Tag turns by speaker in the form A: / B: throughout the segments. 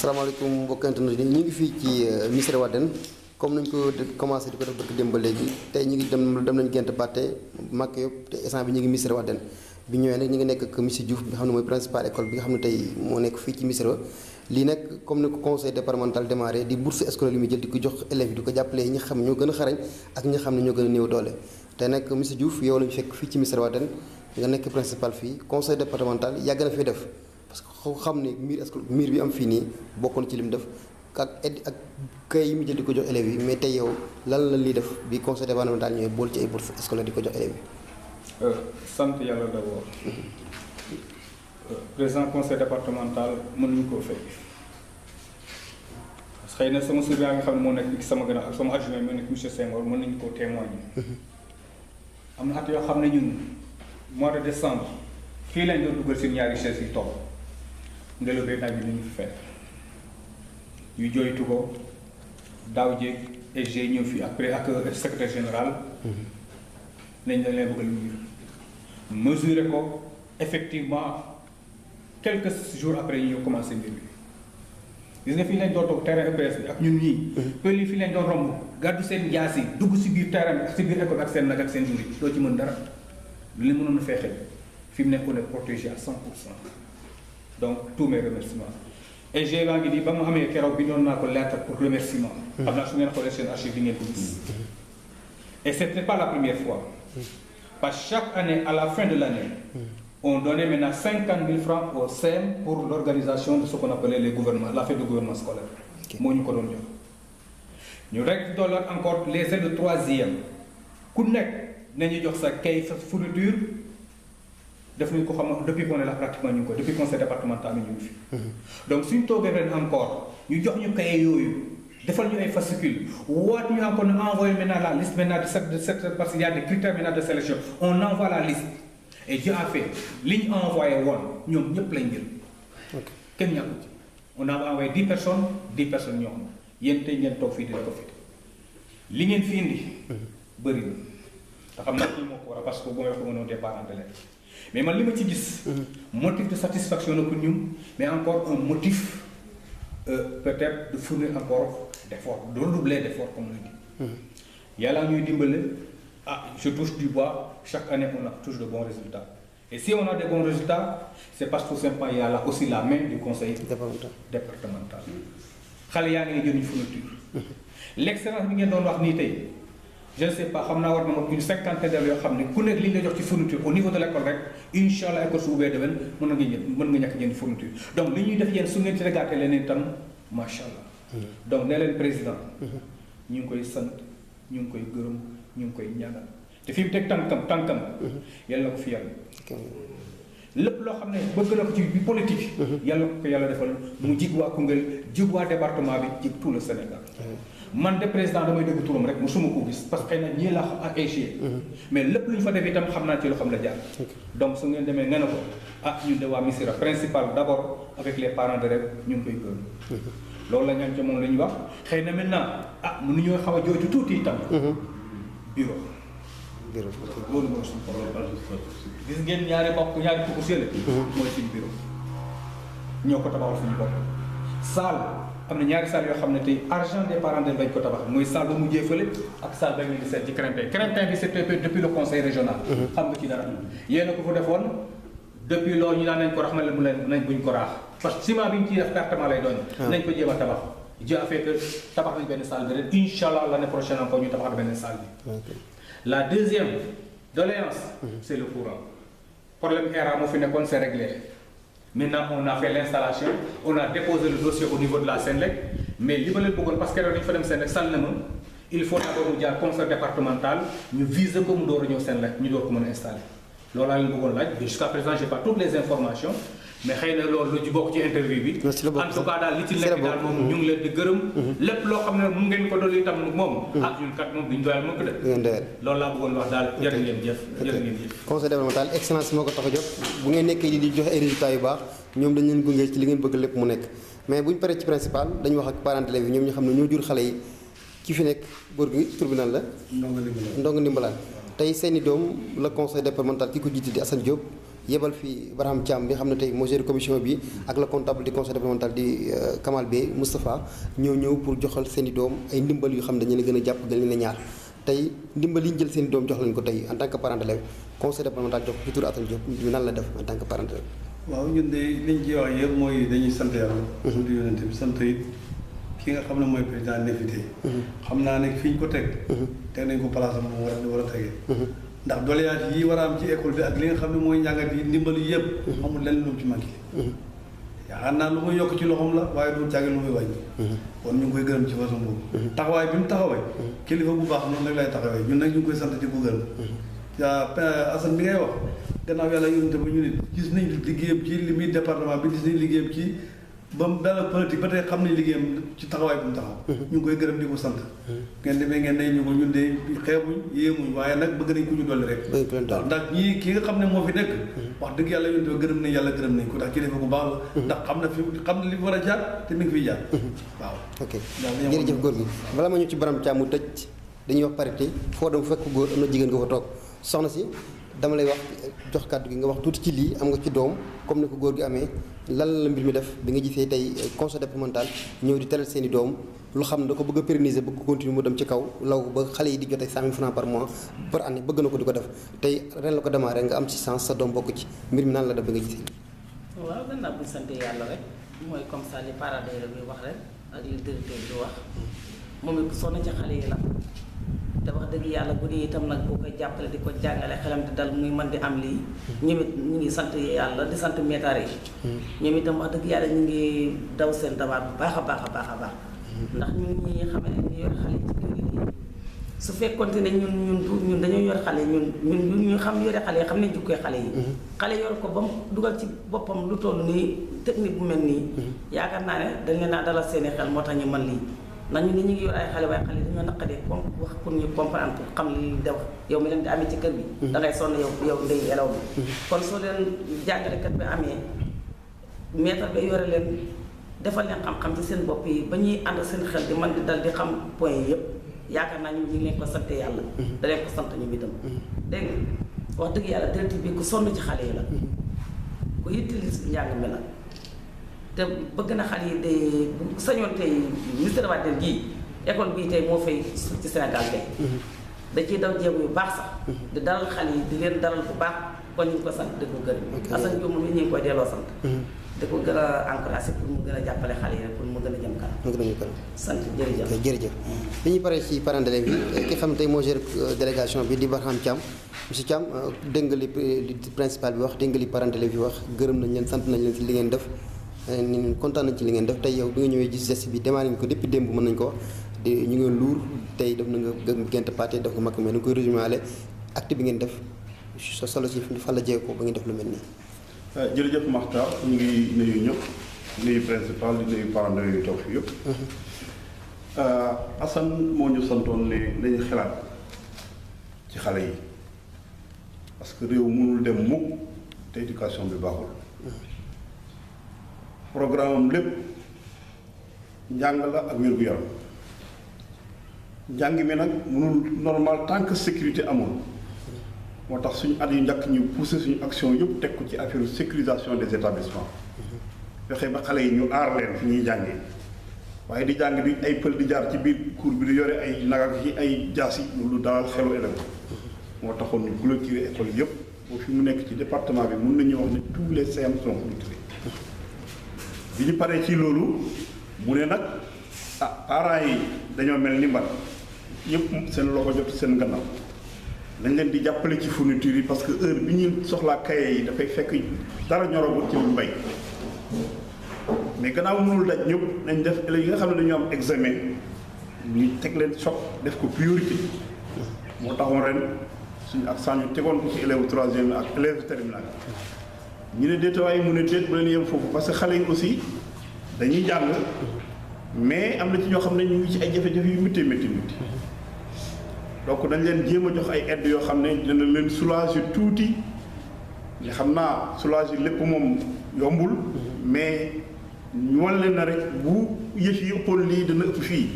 A: salaamaaleykum mbokk internet yi ñu ngi fii ci Missirah Wadène comme nañ ko commencé di ko def barki démb ba léegi tey ñu ngi dem nañ Gént Pathé Maka yëpp te instant bi ñu ngi Missirah Wadène bi ñëwee nag ñu ngi nekk ak monsieur Diouf bi nga xam ne mooy principal école bi nga xam ne tey moo nekk fii ci Missirah lii nag comme ni ko conseil départemental démarré di bourse scolaire yi muy jël di ko jox élèves yi di ko jàppale ñi xam ñoo gën a xarañ ak ñi xam ne ñoo gën a néew doole tey nag monsieur Diouf yow lañu fekk fii ci Missirah Wadène nga nekk principal fii conseil départemental yàgg na fi def parce que xaw xam ne miir bi am fii nii bokkoon ci lim def ak kay yi mu jël di ko jox élèves yi mais tey yow lan la lii def bi conseil départemental ñooy bool ci ay bourse scolaire di ko jox élèves yi.
B: sant yàlla d'abord président conseil départemental mënuñu koo fay parce que xëy na sama surveillant nga xam ne moo nekk sama gannaaw ak sama adjoint moo nekk monsieur Senghor mën nañu koo témoigner. am na at yoo xam ne ñun mois de décembre fii lañ doon dugal seen ñaari chaise yi toog ngelaw bee naaj bi ñu fi fekk ñu jooytu ko daaw jéeg SG ñëw fii après ak secrétaire général. nañ dañ leen bëgg a mesurer ko effectivement quelques jours après ñu ñëw commencé mbir bi gis nga fii lañ doon toog terrain EPS bi ak ñun ñii. pël yi fii lañ doon romb gàddu seen njaas yi dugg si biir terrain bi ak si biir école ak seen nag ak seen jur yi doo ci mën dara lu leen mënoon a fexe fi mu nekk on est protégé à 100%. donc tous mes remerciements et j'ai baa ngi nii ba mu amee keroog bi ñoon naa ko lettre pour remerciement. xam naa su ngeen xoolee seen archive di ngeen ko gis. et ce n'est pas la première fois. parce que chaque année à la fin de l'année. on donnait maintenant 50 000 francs au CEM pour l'organisation de ce qu'on appelait les gouvernements la fête de gouvernement scolaire. moo ñu ko doon jox. ñu rek doolaat encore les aides de troisième ku nekk nañu jox sa kay sa fourniture. def nañu ko xam depuis qu'on est là pratiquement ñu ngi ko depuis conseil départemental ñu ngi fi. donc suñ toogee ren encore ñu jox ñu cahier yooyu defal ñu ay fascicules waat ñu encore ñu envoyé maintenant la liste maintenant de cette parce qu'il y a des critères maintenant de sélection on envoie la liste et Dieu a fait li ñu envoyé woon ñoom ñëpp lañ jël. ok kenn ñàkku ci on a envoyé 10 personnes ñoo xam yéen tey ngeen toog fii di ko fi li ngeen fi indi. bëri na te xam naa kii moo ko war a parce que bu may wax ko mënoon des parents d'élèves mais man li ma ci gis. motif de satisfaction la pour ñun mais encore un motif peut-être de fournir encore d'effort de redoubler d'effort comme on dit. yàlla ñuy dimbale je touche du bois chaque année on a toujours de bons résultats et si on a de bons résultats c'est parce que tout simplement il y a là aussi la main du conseil départemental. xale yaa ngi jëriñ fourniture. l'excellence bi ngeen doon wax nii tey. je ne sais pas xam naa war na moom une cinquantaine d'élèves yoo xam ne ku nekk li ñu la jox ci fourniture au niveau de l'école rek incha allah école su ubbee déwén mën nga ñàkk jënd fourniture donc li ñuy def yéen su ngeen ci regaatee leneen itam macha allah. donc ne leen président. ñu ngi koy sant ñu ngi koy gërëm ñu ngi koy ñaanal te fi mu teg tànkam. yàlla na ko fi yàlla. lépp loo xam ne bëgg na ko ci bi politique. yàlla ko yàlla defal mu jig waa Koungheul jig waa département bi jig tout le Sénégal. man de président damay dégg turam rek mosuma ko gis parce que xëy na ñii la xam ak EG. mais lépp lu ñu fa def itam xam naa ci loo xam la jaar. donc su ngeen demee nga ne ko ñun de waa Missirah principal d'abord avec les parents d'élèves ñu ngi koy gërëm. loolu la ñu am ca moom la ñuy wax xëy na maintenant mënuñoo xaw a jooytu tuuti itam. bureau. loolu mooy suñu problème gis ngeen ñaari pukus yële. mooy suñu bureau. ñoo ko tabaxal suñu bopp. salle. am na ñaari salle yoo xam ne tey argent des parents d'élèves lañ ko tabax mooy salle ba mujjee fële ak salle ba ngeen di seet ci Crintin bi c'était depuis le conseil régional. xam nga ci dara yéen a ko fa defoon depuis loolu ñu naan nañ ko rax ma leen mu leen nañ buñ ko raax parce que ciment bi ñu ciy def pertement lay doon. nañ ko jéem a tabax. Dieu a fait que tabax nañ benn salle bi ren incha allah l'année prochaine encore ñu tabax benn salle bi. la deuxième doléance. c'est le courant problème ERA moo fi nekkoon c'est réglé. Maintenant, on a fait l'installation, on a déposé le dossier au niveau de la Senelec, mais li ma leen bëggoon parce que dañu fa dem Senelec sànni na ma il faut d'abord mu jaar conseil départemental ñu viser ko mu door a ñëw Senelec ñu door ko mën a installer. loolu laa leen bëggoon laaj jusqu'à présent j'ai pas toutes les informations mais xëy na loolu lu ci bokk ci interview bi. en tout cas daal li ci nekk daal moom ñu ngi leen di gërëm. lépp loo xam ne mun ngeen ko dolli itam moom. ñun kat moom duñ doyal mukk de. loolu laa bëggoon wax daal jërë ngeen jëf. jërë ngeen jëf.
A: conseil départemental excellence moo ko tax a jot bu ngeen nekkee di joxe ay résultats yu baax ñoom dañ leen gunge ci li ngeen bëgg lépp mu nekk mais buñ paree ci principal dañu wax ak parents d'élèves yi ñoom ñu xam ne ñoo jur xale yi ki fi nekk góor gi tribunal la. ndongo ndimbalaan tey seeni doom la conseil départemental ki ko jiite di Assane Diop yebal fi Barham Thiam bi xam ne tey moo géré commission bi ak le comptable du conseil départemental di Kamal Bey Moustapha ñëw pour joxal seen i doom ay ndimbal yu xam ne dañu leen gën a jàpp gën leen a ñaar tey ndimbal yi ñu jël seen i doom jox leen ko tey en tant que parent d'élève conseil départemental jox ko ci tur Assane Diop nan la def en tant que parent d'élève.
C: waaw ñun de liñ ci wax yëpp mooy dañuy sant yàlla. sant yonent bi sant it ki nga xam ne mooy président Néfité. xam naa ne fi ñu ko teg. teg nañ ko place am mu war a tegee. ndax doléance yi war a am ci école bi ak li nga xam ne mooy njàngat yi ndimbal yi yëpp. amul lenn lu mu ci manqué. yaakaar naa lu muy yokk ci loxoom la waaye du càgg lu muy wàññi. kon ñu ngi koy gërëm ci façon boobu. taxawaay bi mu taxawee. kilifa bu baax noonu rek lay taxawee ñun nag ñu ngi koy sant di ko gërëm. yaa Assane bi ngay wax gannaaw yàlla yónnte ba ñu nit gis nañ liggéeyam ci li muy département bi gis nañ liggéeyam ci ba mu dala politique ba tey xam nañ liggéeyam ci taxawaay bi mu taxaw. ñu ngi koy gërëm di ko sant. ngeen demee ngeen ne ñu ko ñun de xeebuñ yéemuñ waaye nag bëgg nañ ku ñu dolli rek. ndax ñii ki nga xam ne moo fi nekk. wax dëgg yàlla yónnte ba gërëm nañ yàlla gërëm nañ ko ndax kilifa bu baax la. ndax xam na li mu war a jaar te mi ngi fiy jaar. waaw.
A: ok jërëjëf góor gi bala ma ñu ci Barham Thiam mu tëj dañuy wax parité foo dem fekk góor am na jigéen nga fa toog soxna si dama lay wax jox kàddu gi nga wax tuuti ci lii am nga ci doom comme ni ko góor gi amee lan la mbir mi def bi nga gisee tey conseil départemental ñëw di teral seen i doom lu xam ne da ko bëgg a pérenniser bëgg ko continuer mu dem ci kaw law ba xale yi di jotee 100 000 francs par mois par année bëgg na ko di ko def tey ren la ko démarré nga am ci sens sa doom bokk ci mbir mi nan la def bi nga gisee.
D: waaw gannaaw bu ñu sant yàlla rek mooy comme ça li parents d'élèves bi wax rek ak li directeur bi wax moom it sonn ci xale yi la. te wax dëgg yàlla bu dee itam nag boo koy jàppale di ko jàngale xelam di dal muy mën di am lii ñoom it ñu ngi sant yàlla di sant métare yi ñoom itam wax dëgg yàlla ñu ngi daw seen dawaat bu baax a baax a baax a baax ndax ñun ñi xam ne ñu yor xale ci kër gi su fekkonte ne ñun dañoo yor xale ñun ñu xam yore xale yi xam ne jukkee xale yi xale yor ko ba mu dugal ci boppam lu toll nii technique bu mel nii yaakaar naa ne dañ leen naa dalal seeni xel moo tax ñu mën lii ndax ñu ngi yor ay xale waaye xale dañoo naqadee wax pour ñu comprendre pour xam li ñu def yow mi leen di amee ci kër bi da ngay sonn yow ndey elaw bi kon soo leen jàngalekat bi amee maître bi yore leen defal leen xam-xam ci seen bopp yi ba ñuy ànd seen xel di mën di dal di xam point yi yëpp yaakaar naa ñu ngi leen ko sante yàlla da leen ko sant ñu itam dégg nga wax dëgg yàlla directeur bi ku sonn ci xale yi la ku yittali njàng mi la te bëgg na xale yi de bu sañoon tey ministère Wade gii école bii tey moo fay suuf ci Sénégal tey da ciy daw jéego yu baax sax di dalal xale yi di leen dalal bu baax kon ñu ngi ko sant di ko gërëm Assane Diop moom ñu ngi koy delloo sant di ko gën a encouragé pour mu gën a jàppale xale yi rek pour mu gën a jëm kanam sant jërëjëf
A: jërëjëf bi ñu paree ci parents d'élèves yi ki xam ne tey moo géré délégation bi di Barham Thiam monsieur Thiam dégg nga li principal bi wax dégg nga li parents d'élèves yi wax gërëm nañ leen sant nañ leen ci li ngeen def ni kontaan nañ ci li ngeen def tey yow bi nga ñëwee gis geste bi démarré nañ ko depuis démb mën nañ ko wax ñu ngi luur tey def na nga gent pâté def nga makk mais da nga koy résumé ale acte bi ngeen def sa solo si fan la jee ko ba ngeen def lu mel nii.
E: jërëjëf Makhtar ñu ngi nuyu ñëpp nuyu principal di nuyu parents yu toog fi yëpp. Assane moo ñu santoon ne nañu xalaat ci xale yi parce que réew mënul dem mukk te éducation bi baaxul. programme am lépp njàng la ak wér-gu-yaram njàng mi nag mënul normal tant que sécurité amul moo tax suñu at yu njëkk ñu poussé suñu action yëpp teg ko ci affaire sécurisation des établissements fexe ba xale yi ñu aar leen fi ñuy jàngee waaye di jàng di ay pël di jaar ci biir cour bi di yore ay nagak yi ay jaas yi lu dalal xelu élève moo taxoon ñu clôturer école yëpp boo fi mu nekk ci département bi mën nañu wax ne tous les CM sont clôturés bi ñu paree ci loolu mu ne nag parents yi dañoo mel ni mban yëpp seen loxo jot seen gannaaw dañ leen di jàppale ci fourniture yi parce que heure bi ñu soxlaa cahier yi dafay fekk dara ñoragul ci mbay mais gannaaw mënul daj ñëpp nañ def élèves yi nga xam ne dañoo am examen ñu teg leen choc def ko priorité moo taxoon ren suñu accent ñu tegoon ko ci élève troisième ak élève terminale ñu ne déetawaay mu ne déet bu leen yem foofu parce que xale yi aussi dañuy jàng mais am na ci ñoo xam ne ñu ngi ci ay jafe-jafe yu métti donc dañ leen jéem a jox ay aide yoo xam ne dina leen soulager tuuti nga xam naa soulager lépp moom yombul mais ñu wan leen na rek bu yëf yi ëppoon lii dana ëpp fii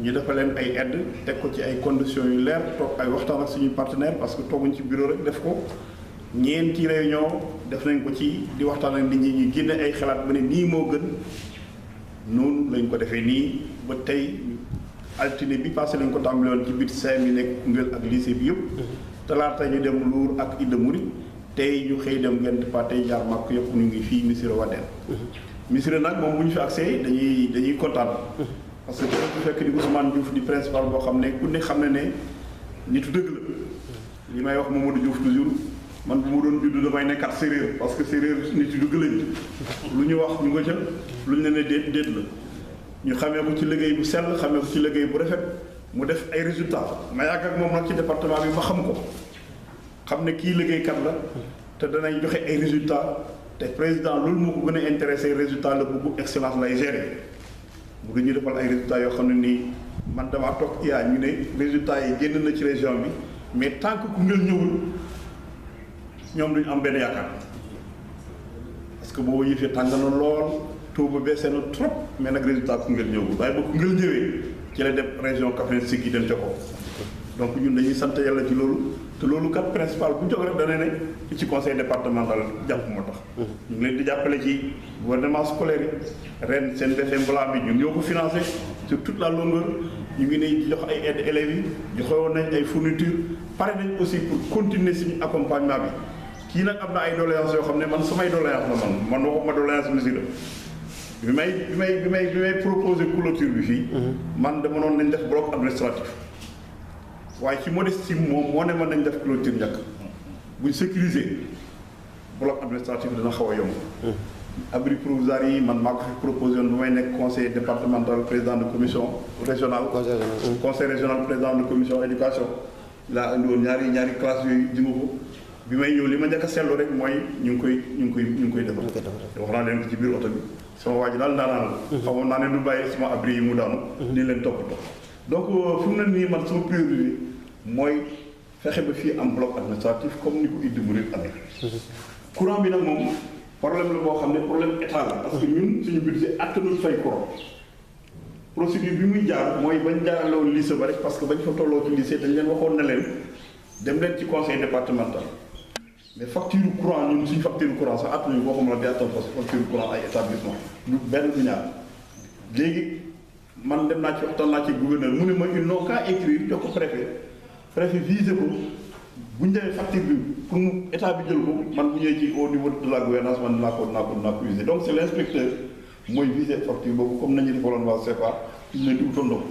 E: ñu dafa leen ay aide teg ko ci ay conditions yu leer toog ay waxtaan ak suñuy partenaire parce que tooguñ ci bureau rek def ko ñeenti réunion def nañ ko ci di waxtaan ak nit ñi ñu génne ay xalaat ba ne nii moo gën noonu lañ ko defee nii ba tey altine bi passé lañ ko tàmbale woon ci biir CEM yi nekk Koungheul ak lycée bi yëpp talaata ñu dem Lour ak Ida Mouride tey ñu xëy dem Gent Pathé jaar màkk yëpp ñu ngi fii Missirah Wadène Missirah nag moom bu ñu fi accès dañuy kontaan parce que bu fekk di Ousmane Diouf di principal boo xam ne ku ne xam ne nitu dëgg la li may wax Mamadou Diouf toujours man bu ma doon judd damay nekkat séeréer parce que séeréer nitu dëgg lañ lu ñu wax ñu nga ca lu ñu ne déet la ñu xamee ko ci liggéey bu sell xamee ko ci liggéey bu rafet mu def ay résultats ma yàgg ak moom nag ci département bi ma xam ko xam ne kii liggéeykat la te danañ joxe ay résultats te président loolu moo ko gën a intéressé résultat la bugg excellence lay gérer mu dañuy defal ay résultats yoo xam ne nii man damaa toog ñu ne résultats yi génn na ci région bi mais tant que Koungheul ñëwul ñoom duñu am benn yaakaar parce que boobu yëfee tàng na lool taux ba baissé na trop mais nag résultat Koungheul ñëwul waaye ba Koungheul ñëwee ci la dem région Kaffrine Sikki dem ca kaw donc ñun dañuy sant yàlla ci loolu te loolu kat principal bu jóg rek dana ne ci conseil départemental jàpp moo tax ñu ngi leen di jàppale ci gouvernement scolaire yi ren seen BFM blanc bi ñun ñoo ko financé sur toute la longueur ñu ngi ne di jox ay aide élèves yi joxe woon nañ ay fourniture pare nañ aussi pour continuer suñu accompagnement bi kii nag am na ay doléances yoo xam ne man samay doléance la man waxuma doléance Missirah bi may proposé clôture bi fii man dama noonu nañ def bloc administratif waaye ci modestie moom moo ne mën nañ def clôture njëkk buñ sécuriser bloc administratif dina xaw a yomb abri provisoire yi man maa ko fi proposé woon ba may nekk conseiller départemental président de commission régionale conseil régional président de commission éducation laa indi woon ñaari classe yooyu jima ko bi may ñëw li ma njëkk a seetlu rek mooy ñu ngi koy defal wax naa leen ko ci biir oto bi sama waa ji daal ndaanaan la xamoon naa ne du bàyyi sama abri yi mu daanu ni leen toppatoo donc fu mu ne nii man sama priorité mooy fexe ba fii am bloc administratif comme ni ko Ida Mouride amee courant bi nag moom problème la boo xam ne problème état la parce que ñun suñu budget attanul fay courant procédure bi muy jaar mooy bañ jaarale woon lycée ba rek parce que bañ fa tolloo ci lycée dañ leen waxoon na leen dem leen ci conseil départemental mais facture courant ñun suñu facture courant sax attanuñu boo xam ne di attan facture courant ay établissement du benn du ñaar léegi man dem naa ci waxtaan naa ci gouverneur mu ne ma ils n'ont qu'à écrire jox ko préfet visé ko bu ñu demee facture bi pour mu état bi jël ko man bu ñëwee ci au niveau de la gouvernance man dinaa ko visé donc c'est l'inspecteur mooy visé facture boobu comme nañu defaloon waa CFA ñu leen di utoon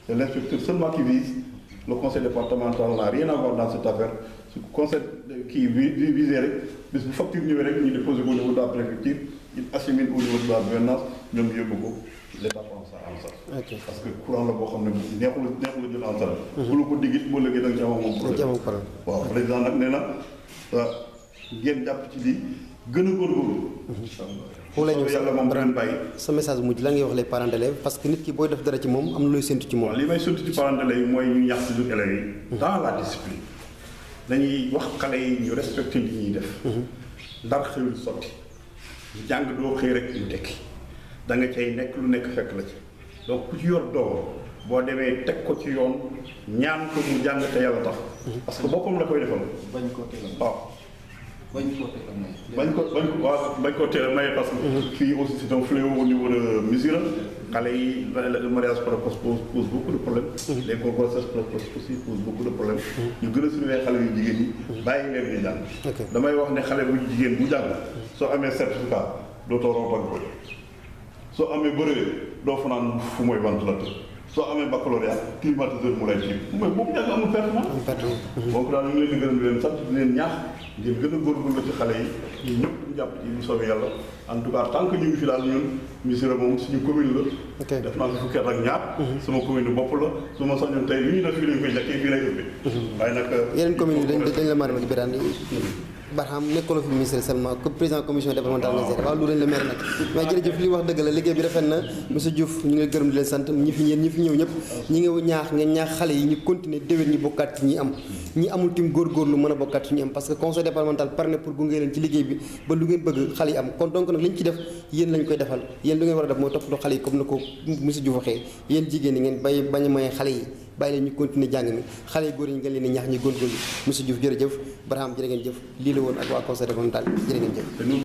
E: c'est l'inspecteur seulement qui vise le conseil départemental n'a rien à voir dans cette affaire su conseil kii visé rek bis bu facture ñëwee rek ñu déposé ko au niveau de la préfecture il achemine au niveau de la gouvernance ñoom ñu yóbbu ko l'état prend ça en charge parce que courant la boo xam ne neexul jël en charge bu la ko digit boo léegi da nga ci am moom problème waaw président nag nee na ngeen jàpp ci lii gën a góorgóorlu
A: foofu la ñu
E: yàlla moom ren bàyyi
A: sa message mujj la ngay wax les parents d'élèves parce que nit ki booy def dara ci moom am na looy séntu ci moom
E: li may séntu ci parents d'élèves yi mooy ñu ñax toujours élèves yi dans la discipline dañuy wax xale yi ñu respecté li ñuy def ndar xëyul sotti jàng doo xëy rek ñu tekki da nga cay nekk lu nekk fekk la ci donc ku ci yor doom boo demee teg ko ci yoon ñaan ko mu jàng te yàlla tax parce que boppam la koy defal
F: bañ koo teel a
E: waaw
F: bañ koo teel a may
E: bañ koo teel a may parce que fii aussi c'est un fléau au niveau de Missirah xale yi le mariage précoce pose beaucoup de problèmes les grossesses précoces aussi pose beaucoup de problèmes ñu gën a surveiller xale yu jigéen ñi bàyyi leen di jàng damay wax ne xale bu jigéen bu jàng soo amee certificat dootoo rompag ko soo amee brevet doo fanaan fu mooy ventilateur soo amee baccalauréat climatiseur mu lay ci mooy boobu jàng amul pertement donc daal ñu ngi leen di gërëm di leen sant di leen ñaax ngeen gën a góorgóorlu ci xale yi ñëpp ñu jàpp ci bu soobee yàlla en tout cas tant que ñu ngi fi daal ñun Missirah moom suñu commune la def naa fi fukki at ak ñaar sama commune bopp la su ma sañoon tey li ñu def fii lañ koy jàkkee fii lay ëppee waaye nag
A: yeneen commune yi dañ la mën a libéraan Barham nekkaloo fi ministre seulement comme président commission départementale nga seet waaw lu dañ la maire nag mais jërëjëf li wax dëgg la liggéey bi rafet na monsieur Diouf ñu ngi gërëm di leen sant ñi fi ñëw ñëpp ñi ngi ñaax xale yi ñu continuer déwén ñi bokkaat ci ñi am ñi amul tim góorgóorlu mën a bokkaat ci ñi am parce que conseil départemental pare na pour gunge leen ci liggéey bi ba lu ngeen bëgg xale yi am kon donc nag li ñu ci def yéen lañ koy defal yéen lu ngeen war a def mooy toppatoo xale yi comme na ko monsieur Diouf waxee yéen jigéen ñi ngeen bañ a maye xale yi bàyyi leen ñu continuer jàng mi xale yu góor yi ngeen leen di ñaax ñu góorgóorlu monsieur Diouf jërëjëf Barham jërë ngeen jëf lii la woon ak waa conseil départemental jërë ngeen jëf